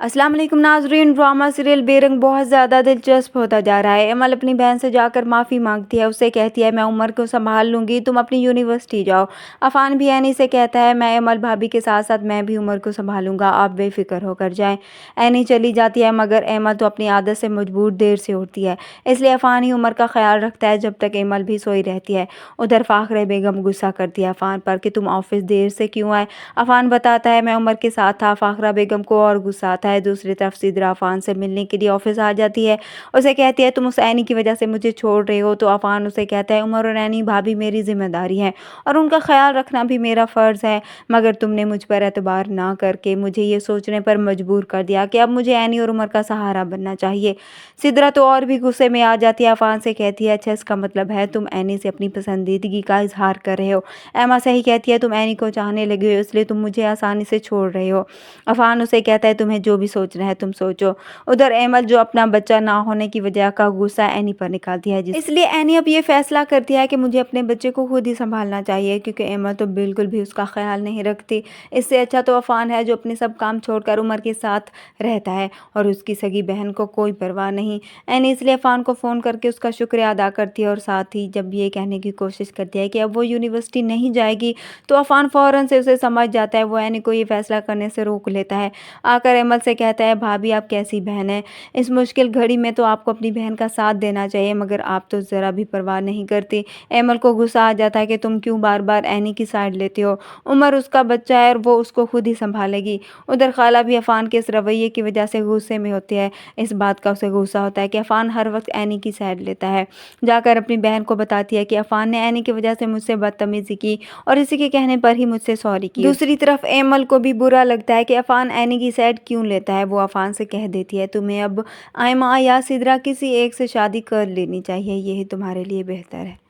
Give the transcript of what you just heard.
अस्सलाम वालेकुम नाज़रीन। ड्रामा सीरियल बेरंग बहुत ज़्यादा दिलचस्प होता जा रहा है। एमल अपनी बहन से जाकर माफ़ी मांगती है। उससे कहती है मैं उमर को संभाल लूँगी, तुम अपनी यूनिवर्सिटी जाओ। अफान भी एनी से कहता है मैं एमल भाभी के साथ साथ मैं भी उमर को संभालूँगा, आप बेफिक्र होकर जाएँ। एनी चली जाती है मगर एमल तो अपनी आदत से मजबूर देर से उठती है, इसलिए अफान ही उमर का ख्याल रखता है जब तक एमल भी सोई रहती है। उधर फ़ाखरे बेगम गुस्सा करती है अफान पर कि तुम ऑफिस देर से क्यों आए। अफान बताता है मैं उमर के साथ था। फ़ाखरा बेगम को और गुस्सा आता है। दूसरी तरफ सिद्रा अफान से मिलने के लिए ऑफिस आ जाती है। उसे कहती है तुम उस एनी की वजह से मुझे छोड़ रहे हो। तो अफान उसे कहता है उमर और एनी भाभी मेरी जिम्मेदारी है और उनका ख्याल रखना भी मेरा फ़र्ज़ है, मगर तुमने मुझ पर एतबार ना करके मुझे ये सोचने पर मजबूर कर दिया कि अब मुझे एनी और उमर का सहारा बनना चाहिए। सिद्रा तो और भी गुस्से में आ जाती है। अफान से कहती है अच्छा इसका मतलब है तुम एनी से अपनी पसंदीदगी का इजहार कर रहे हो। एमा सही कहती है तुम एनी को चाहने लगे हो इसलिए तुम मुझे आसानी से छोड़ रहे हो। अफान उसे कहता है तुम्हें जो भी सोचना है तुम सोचो। उधर एमल जो अपना बच्चा ना होने की वजह का गुस्सा एनी पर निकालती है, इसलिए एनी अब ये फैसला करती है कि मुझे अपने बच्चे को खुद ही संभालना चाहिए, क्योंकि एमल तो बिल्कुल भी उसका ख्याल नहीं रखती। इससे अच्छा तो अफान है जो अपने सब काम छोड़कर उमर के साथ रहता है और उसकी सगी बहन को कोई परवाह नहीं। एनी इसलिए अफान को फ़ोन करके उसका शुक्रिया अदा करती है और साथ ही जब ये कहने की कोशिश करती है कि अब वो यूनिवर्सिटी नहीं जाएगी तो अफान फ़ौरन से उसे समझ जाता है। वो एनी को ये फैसला करने से रोक लेता है। आकर एमल से कहता है भाभी आप कैसी बहन है, इस मुश्किल घड़ी में तो आपको अपनी बहन का साथ देना चाहिए, मगर आप तो ज़रा भी परवाह नहीं करती। एमल को गुस्सा आ जाता है कि तुम क्यों बार बार एनी की साइड लेते हो, उमर उसका बच्चा है और वो उसको खुद ही संभालेगी। उधर खाला भी अफान के इस रवैये की वजह से गुस्से में होती है। इस बात का उसे गुस्सा होता है कि अफान हर वक्त एनी की साइड लेता है। जाकर अपनी बहन को बताती है कि अफान ने एनी की वजह से मुझसे बदतमीजी की और इसी के कहने पर ही मुझसे सॉरी की। दूसरी तरफ एमल को भी बुरा लगता है कि अफान एनी की साइड क्यों लेता है। वो अफान से कह देती है तुम्हें अब आयमा या सिद्रा किसी एक से शादी कर लेनी चाहिए, यही तुम्हारे लिए बेहतर है।